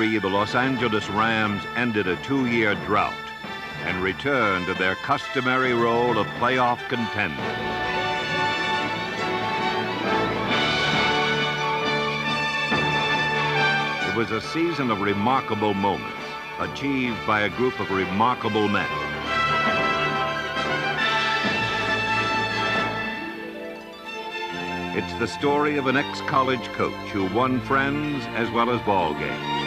1983, the Los Angeles Rams ended a 2-year drought and returned to their customary role of playoff contender. It was a season of remarkable moments, achieved by a group of remarkable men. It's the story of an ex-college coach who won friends as well as ball games.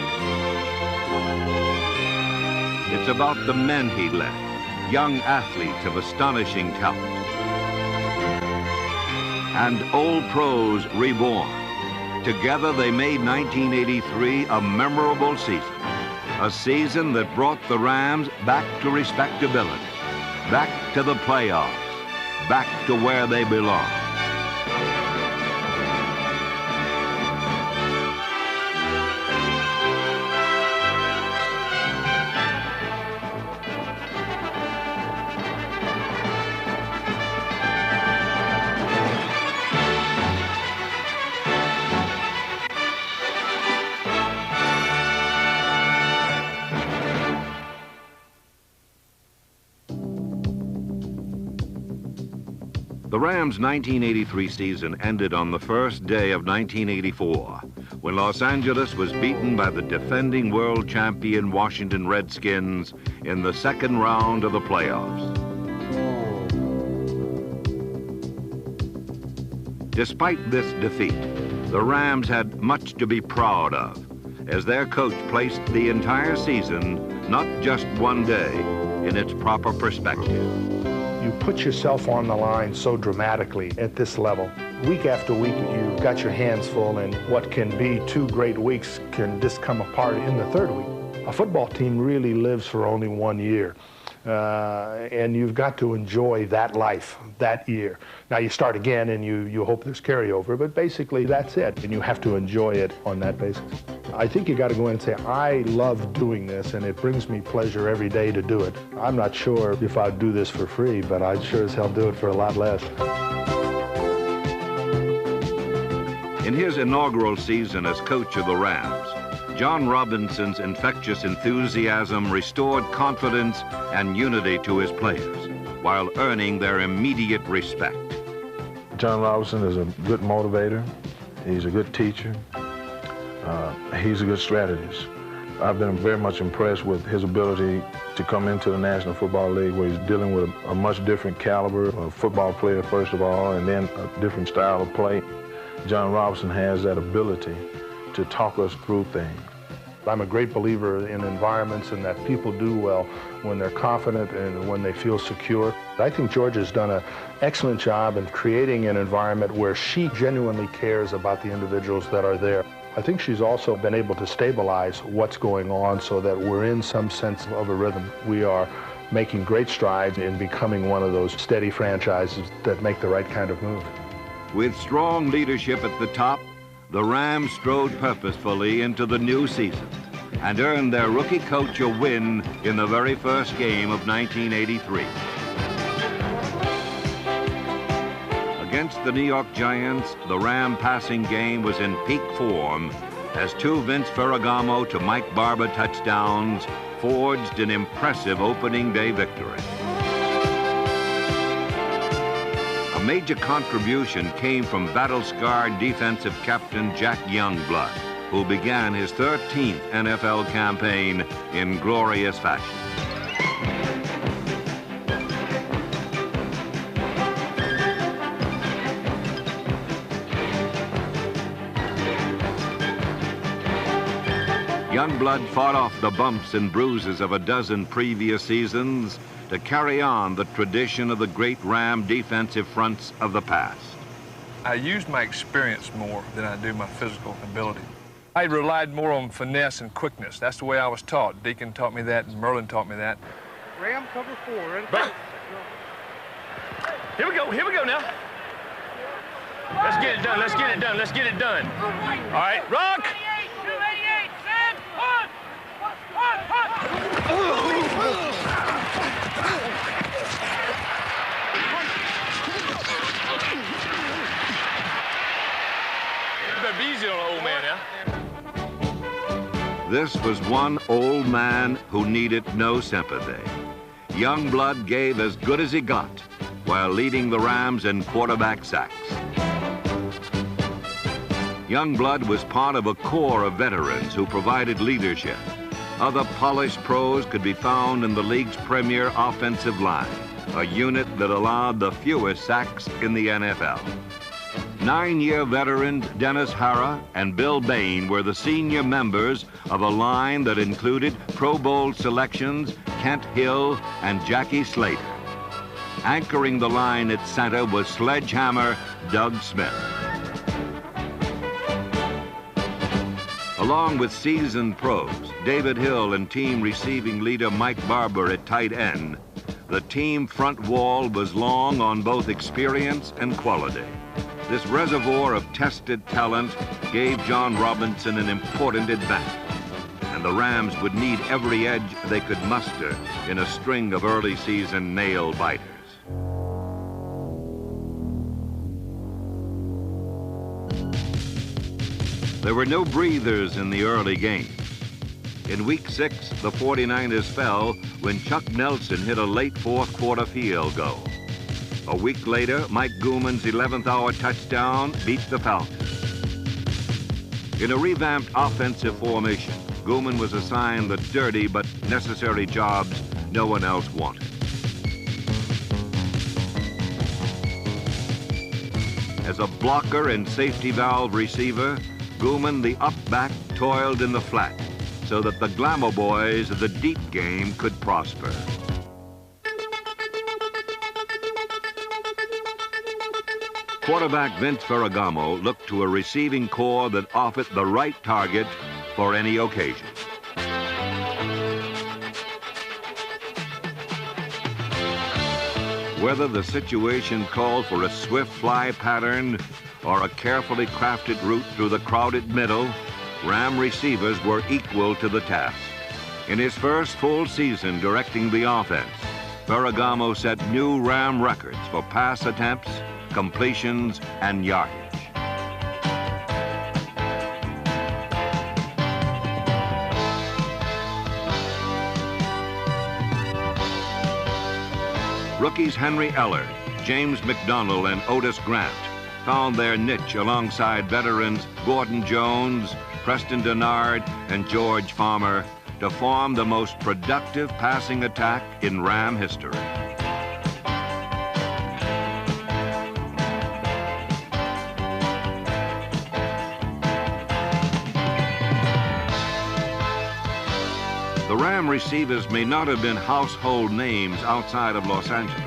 It's about the men he led, young athletes of astonishing talent, and old pros reborn. Together they made 1983 a memorable season, a season that brought the Rams back to respectability, back to the playoffs, back to where they belong. The Rams' 1983 season ended on the first day of 1984, when Los Angeles was beaten by the defending world champion Washington Redskins in the second round of the playoffs. Despite this defeat, the Rams had much to be proud of, as their coach placed the entire season, not just one day, in its proper perspective. You put yourself on the line so dramatically at this level. Week after week, you've got your hands full, and what can be 2 great weeks can just come apart in the third week. A football team really lives for only 1 year, and you've got to enjoy that life, that year. Now you start again, and you hope there's carryover, but basically that's it, and you have to enjoy it on that basis. I think you got to go in and say, I love doing this, and it brings me pleasure every day to do it. I'm not sure if I'd do this for free, but I'd sure as hell do it for a lot less. In his inaugural season as coach of the Rams, John Robinson's infectious enthusiasm restored confidence and unity to his players, while earning their immediate respect. John Robinson is a good motivator. He's a good teacher. He's a good strategist. I've been very much impressed with his ability to come into the National Football League, where he's dealing with a much different caliber of football player, first of all, and then a different style of play. John Robinson has that ability to talk us through things. I'm a great believer in environments and that people do well when they're confident and when they feel secure. I think Georgia's done an excellent job in creating an environment where she genuinely cares about the individuals that are there. I think she's also been able to stabilize what's going on so that we're in some sense of a rhythm. We are making great strides in becoming one of those steady franchises that make the right kind of move. With strong leadership at the top, the Rams strode purposefully into the new season and earned their rookie coach a win in the very first game of 1983. Against the New York Giants, the Ram passing game was in peak form as 2 Vince Ferragamo to Mike Barber touchdowns forged an impressive opening day victory. A major contribution came from battle-scarred defensive captain Jack Youngblood, who began his 13th NFL campaign in glorious fashion. Youngblood fought off the bumps and bruises of a dozen previous seasons to carry on the tradition of the great Ram defensive fronts of the past. I use my experience more than I do my physical ability. I relied more on finesse and quickness. That's the way I was taught. Deacon taught me that, and Merlin taught me that. Ram cover 4. Right. Here we go now. Let's get it done, let's get it done, let's get it done. All right, rock! 288, Sam, punt! You better be easy on the old man now. This was one old man who needed no sympathy. Youngblood gave as good as he got while leading the Rams in quarterback sacks. Youngblood was part of a corps of veterans who provided leadership. Other polished pros could be found in the league's premier offensive line, a unit that allowed the fewest sacks in the NFL. 9-year veterans Dennis Harrah and Bill Bain were the senior members of a line that included Pro Bowl selections Kent Hill and Jackie Slater. Anchoring the line at center was sledgehammer Doug Smith. Along with seasoned pros, David Hill and team receiving leader Mike Barber at tight end, the team front wall was long on both experience and quality. This reservoir of tested talent gave John Robinson an important advantage, and the Rams would need every edge they could muster in a string of early season nail biters. There were no breathers in the early game. In Week 6, the 49ers fell when Chuck Nelson hit a late fourth quarter field goal. A week later, Mike Gooman's 11th hour touchdown beat the Falcons. In a revamped offensive formation, Gooman was assigned the dirty but necessary jobs no one else wanted. As a blocker and safety valve receiver, Gooman, the up-back, toiled in the flat so that the glamour boys of the deep game could prosper. Quarterback Vince Ferragamo looked to a receiving corps that offered the right target for any occasion. Whether the situation called for a swift fly pattern or a carefully crafted route through the crowded middle, Ram receivers were equal to the task. In his first full season directing the offense, Ferragamo set new Ram records for pass attempts, completions, and yardage. Rookies Henry Eller, James McDonald, and Otis Grant found their niche alongside veterans Gordon Jones, Preston Dennard, and George Farmer to form the most productive passing attack in Ram history. The Ram receivers may not have been household names outside of Los Angeles,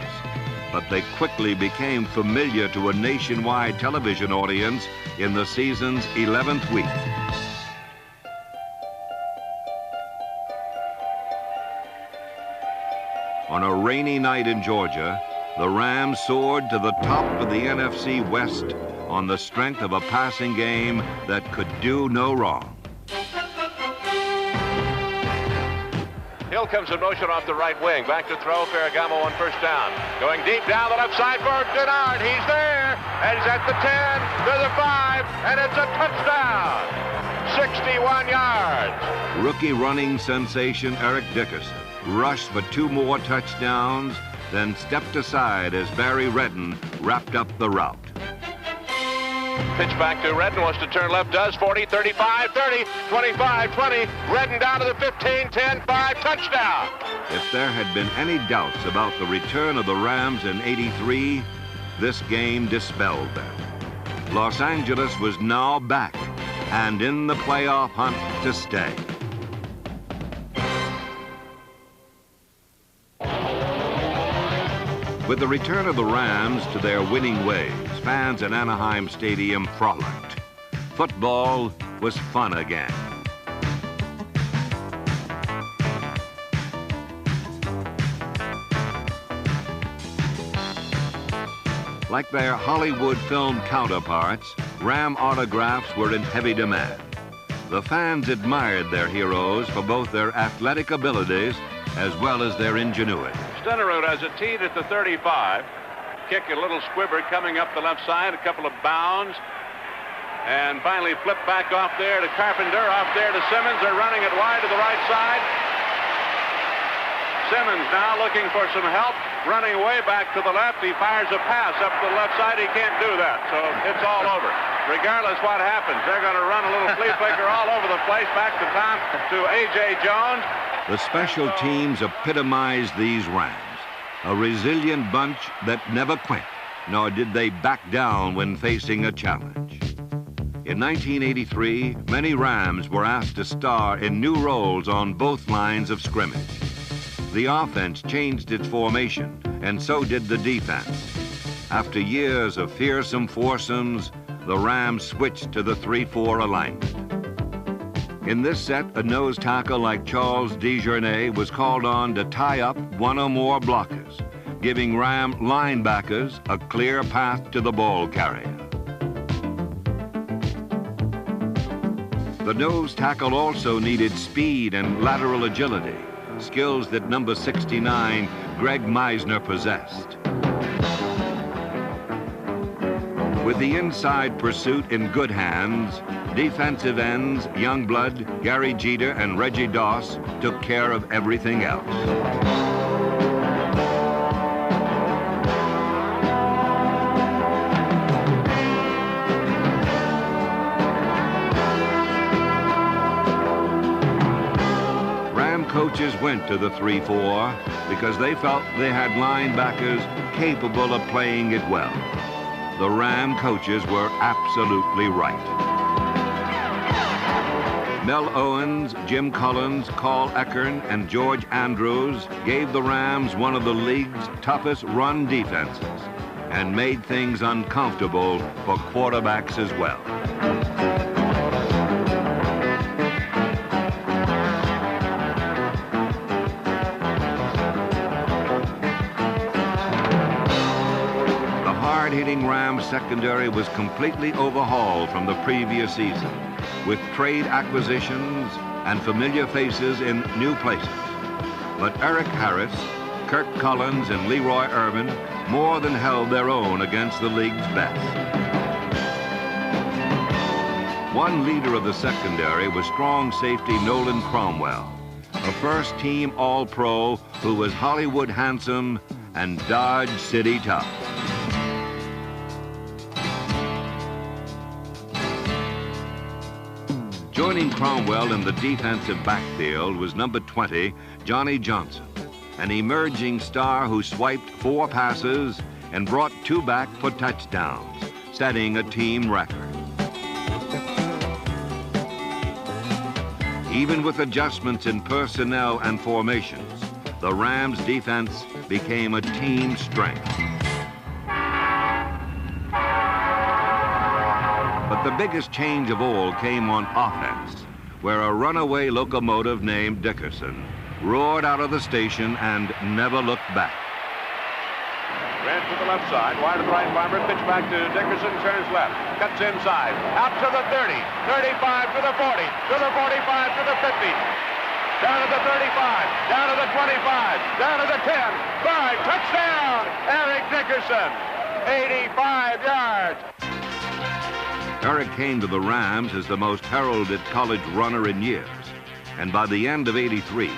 but they quickly became familiar to a nationwide television audience in the season's 11th week. On a rainy night in Georgia, the Rams soared to the top of the NFC West on the strength of a passing game that could do no wrong. Hill comes in motion off the right wing. Back to throw. Ferragamo on first down. Going deep down the left side for Dennard. He's there. And he's at the 10, to the 5, and it's a touchdown. 61 yards. Rookie running sensation Eric Dickerson rushed for 2 more touchdowns, then stepped aside as Barry Redden wrapped up the route. Pitch back to Redden, wants to turn left, does. 40, 35, 30, 25, 20. Redden down to the 15, 10, 5, touchdown. If there had been any doubts about the return of the Rams in '83, this game dispelled them. Los Angeles was now back and in the playoff hunt to stay. With the return of the Rams to their winning ways, fans at Anaheim Stadium frolicked. Football was fun again. Like their Hollywood film counterparts, Ram autographs were in heavy demand. The fans admired their heroes for both their athletic abilities as well as their ingenuity. Stenerud has it teed at the 35. Kick a little squibber coming up the left side, a couple of bounds. and finally flipped back off there to Carpenter, off there to Simmons. They're running it wide to the right side. Simmons now looking for some help, running way back to the left. He fires a pass up to the left side. He can't do that, so it's all over. Regardless what happens, they're going to run a little flea flicker all over the place. Back to Tom, to A.J. Jones. The special teams epitomized these Rams, a resilient bunch that never quit, nor did they back down when facing a challenge. In 1983, many Rams were asked to star in new roles on both lines of scrimmage. The offense changed its formation, and so did the defense. After years of fearsome foursomes, the Rams switched to the 3-4 alignment. In this set, a nose tackle like Charles DeJournay was called on to tie up one or more blockers, giving Ram linebackers a clear path to the ball carrier. The nose tackle also needed speed and lateral agility, skills that number 69, Greg Meisner, possessed. With the inside pursuit in good hands, defensive ends Youngblood, Gary Jeter, and Reggie Doss took care of everything else. Ram coaches went to the 3-4 because they felt they had linebackers capable of playing it well. The Ram coaches were absolutely right. Mel Owens, Jim Collins, Carl Eckern, and George Andrews gave the Rams one of the league's toughest run defenses and made things uncomfortable for quarterbacks as well. Hard-hitting Rams secondary was completely overhauled from the previous season, with trade acquisitions and familiar faces in new places. But Eric Harris, Kirk Collins, and Leroy Irvin more than held their own against the league's best. One leader of the secondary was strong safety Nolan Cromwell, a first-team All-Pro who was Hollywood handsome and Dodge City tough. Joining Cromwell in the defensive backfield was number 20, Johnny Johnson, an emerging star who swiped 4 passes and brought 2 back for touchdowns, setting a team record. Even with adjustments in personnel and formations, the Rams' defense became a team strength. But the biggest change of all came on offense, where a runaway locomotive named Dickerson roared out of the station and never looked back. Ran to the left side, wide of the right bomber, pitch back to Dickerson, turns left, cuts inside, out to the 30, 35 to the 40, to the 45, to the 50, down to the 35, down to the 25, down to the 10, 5, touchdown, Eric Dickerson, 85 yards. Eric came to the Rams as the most heralded college runner in years, and by the end of '83,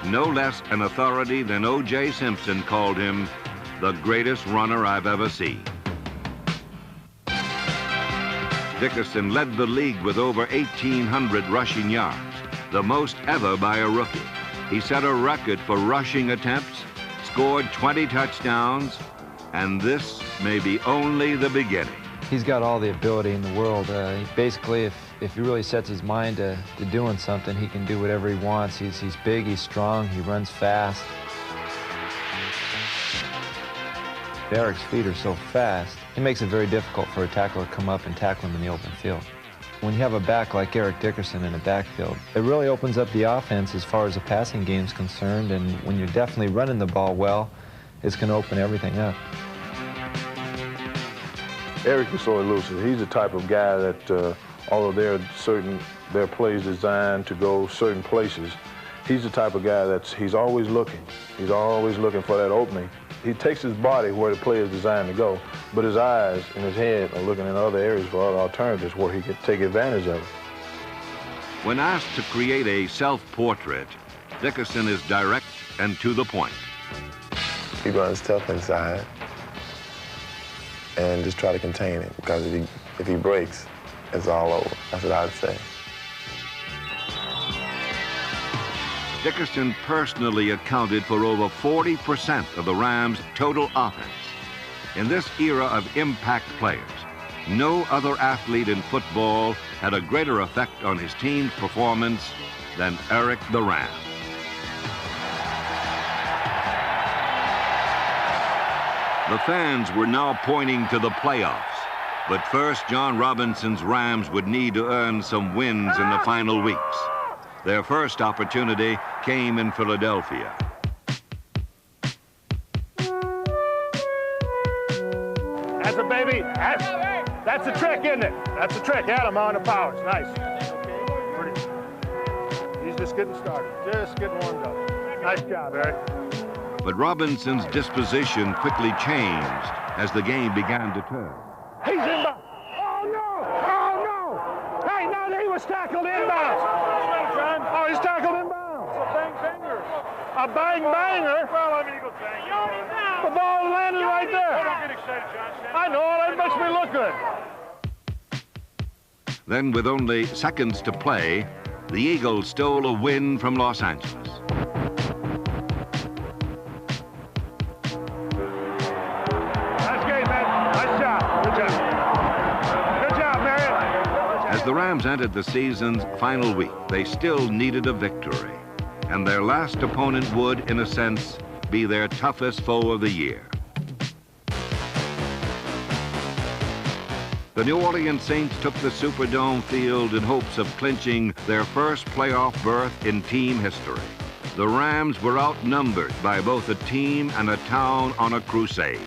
no less an authority than O.J. Simpson called him the greatest runner I've ever seen. Dickerson led the league with over 1,800 rushing yards, the most ever by a rookie. He set a record for rushing attempts, scored 20 touchdowns, and this may be only the beginning. He's got all the ability in the world. Basically, if he really sets his mind to doing something, he can do whatever he wants. He's big, he's strong, he runs fast. Eric's feet are so fast, it makes it very difficult for a tackler to come up and tackle him in the open field. When you have a back like Eric Dickerson in the backfield, it really opens up the offense as far as the passing game is concerned, and when you're definitely running the ball well, it's going to open everything up. Eric is so elusive. He's the type of guy that, although their plays designed to go certain places, he's the type of guy he's always looking. He's always looking for that opening, He takes his body where the play is designed to go, but his eyes and his head are looking in other areas for other alternatives where he can take advantage of it. When asked to create a self-portrait, Dickerson is direct and to the point. Keep on his tough inside and just try to contain it, because if he breaks, it's all over. That's what I'd say. Dickerson personally accounted for over 40% of the Rams' total offense. In this era of impact players, no other athlete in football had a greater effect on his team's performance than Eric the Ram. The fans were now pointing to the playoffs. But first, John Robinson's Rams would need to earn some wins in the final weeks. Their first opportunity came in Philadelphia. That's a baby. That's a trick, isn't it? That's a trick. Adam on the powers. Nice. Pretty. He's just getting started. Just getting warmed up. Nice job, Eric. But Robinson's disposition quickly changed as the game began to turn. He's inbound. Oh, no! Oh, no! Hey, no, he was tackled inbounds. Oh, he's tackled inbounds. It's a bang-banger. A bang-banger? Well, I mean, he goes bang. The ball landed right there. Don't get excited, John. I know, that makes me look good. Then, with only seconds to play, the Eagles stole a win from Los Angeles. As the Rams entered the season's final week, they still needed a victory, and their last opponent would, in a sense, be their toughest foe of the year. The New Orleans Saints took the Superdome field in hopes of clinching their first playoff berth in team history. The Rams were outnumbered by both a team and a town on a crusade.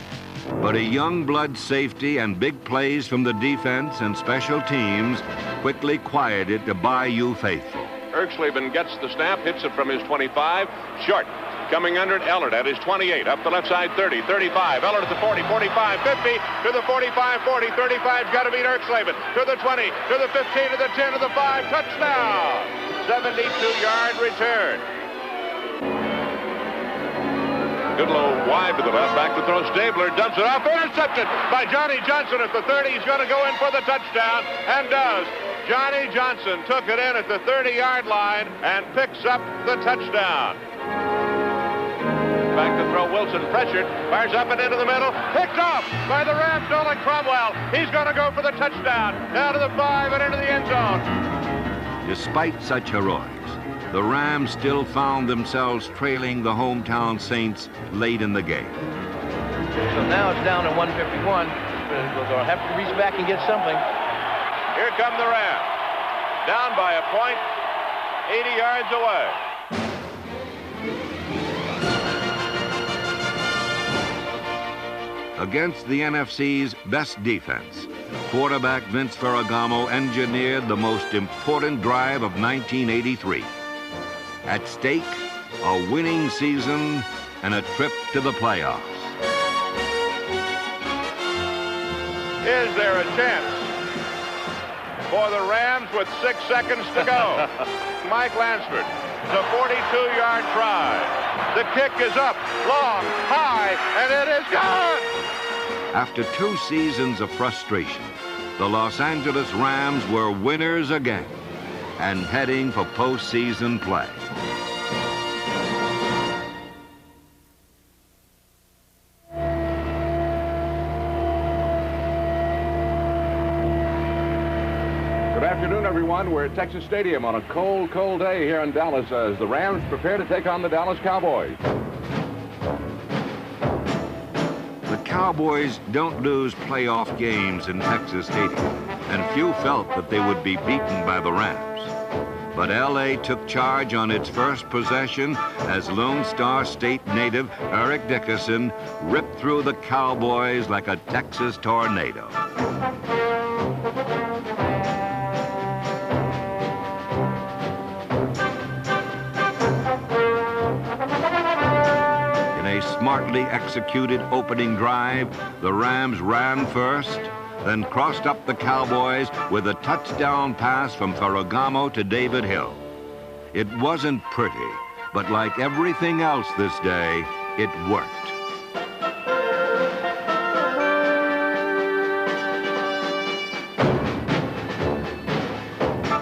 But a young blood safety and big plays from the defense and special teams quickly quieted the Bayou faithful. Erxleben gets the snap, hits it from his 25, short. Coming under it, Ellert at his 28, up the left side 30, 35, Ellert at the 40, 45, 50, to the 45, 40, 35, got to beat Erxleben, to the 20, to the 15, to the 10, to the 5, touchdown! 72-yard return. Goodlow wide to the left, back to throw. Stabler dumps it off, intercepted by Johnny Johnson at the 30. He's going to go in for the touchdown, and does. Johnny Johnson took it in at the 30-yard line and picks up the touchdown. Back to throw, Wilson pressured, fires up and into the middle, picked off by the Rams, Nolan Cromwell. He's going to go for the touchdown, down to the 5 and into the end zone. Despite such heroics, the Rams still found themselves trailing the hometown Saints late in the game. So now it's down to 151. They'll have to reach back and get something. Here come the Rams. Down by a point, 80 yards away. Against the NFC's best defense, quarterback Vince Ferragamo engineered the most important drive of 1983. At stake, a winning season and a trip to the playoffs. Is there a chance for the Rams with 6 seconds to go? Mike Lansford, the 42-yard try. The kick is up, long, high, and it is gone! After 2 seasons of frustration, the Los Angeles Rams were winners again and heading for postseason play. Good afternoon, everyone. We're at Texas Stadium on a cold, cold day here in Dallas as the Rams prepare to take on the Dallas Cowboys. The Cowboys don't lose playoff games in Texas Stadium, and few felt that they would be beaten by the Rams. But L.A. took charge on its first possession as Lone Star State native Eric Dickerson ripped through the Cowboys like a Texas tornado. In a smartly executed opening drive, the Rams ran first, then crossed up the Cowboys with a touchdown pass from Ferragamo to David Hill. It wasn't pretty, but like everything else this day, it worked.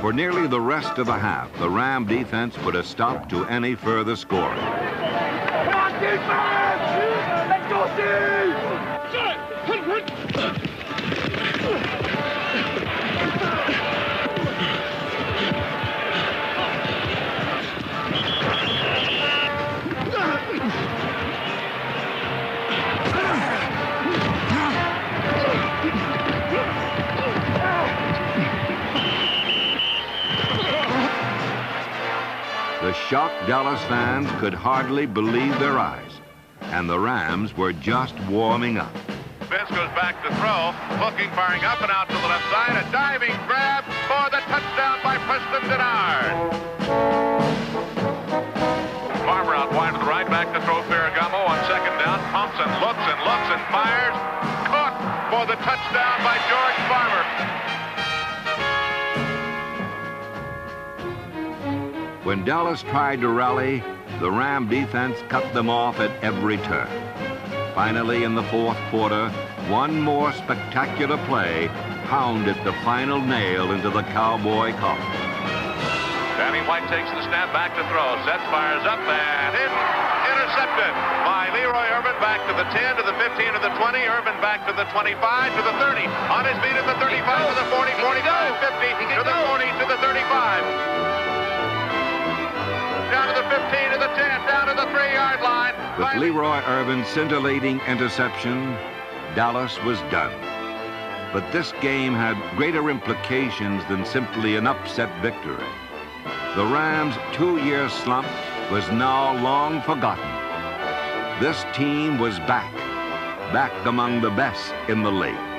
For nearly the rest of the half, the Ram defense put a stop to any further scoring. Come on, defense! Let's go, The shocked Dallas fans could hardly believe their eyes, and the Rams were just warming up. Vince goes back to throw, looking, firing up and out to the left side, a diving grab for the touchdown by Preston Denard. Farmer out wide to the right, back to throw Ferragamo on second down, pumps and looks and fires, caught for the touchdown by George Farmer. When Dallas tried to rally, the Ram defense cut them off at every turn. Finally, in the fourth quarter, one more spectacular play pounded the final nail into the Cowboy coffin. Danny White takes the snap, back to throw, sets, fires up, and intercepted by Leroy Irvin. Back to the 10, to the 15, to the 20. Irvin back to the 25, to the 30. On his feet at the 35, to the 40, 45, 50, to the 40, to the 35. Down to the 15, to the 10, down to the 3-yard line. With Leroy Irvin's scintillating interception, Dallas was done. But this game had greater implications than simply an upset victory. The Rams' 2-year slump was now long forgotten. This team was back among the best in the league.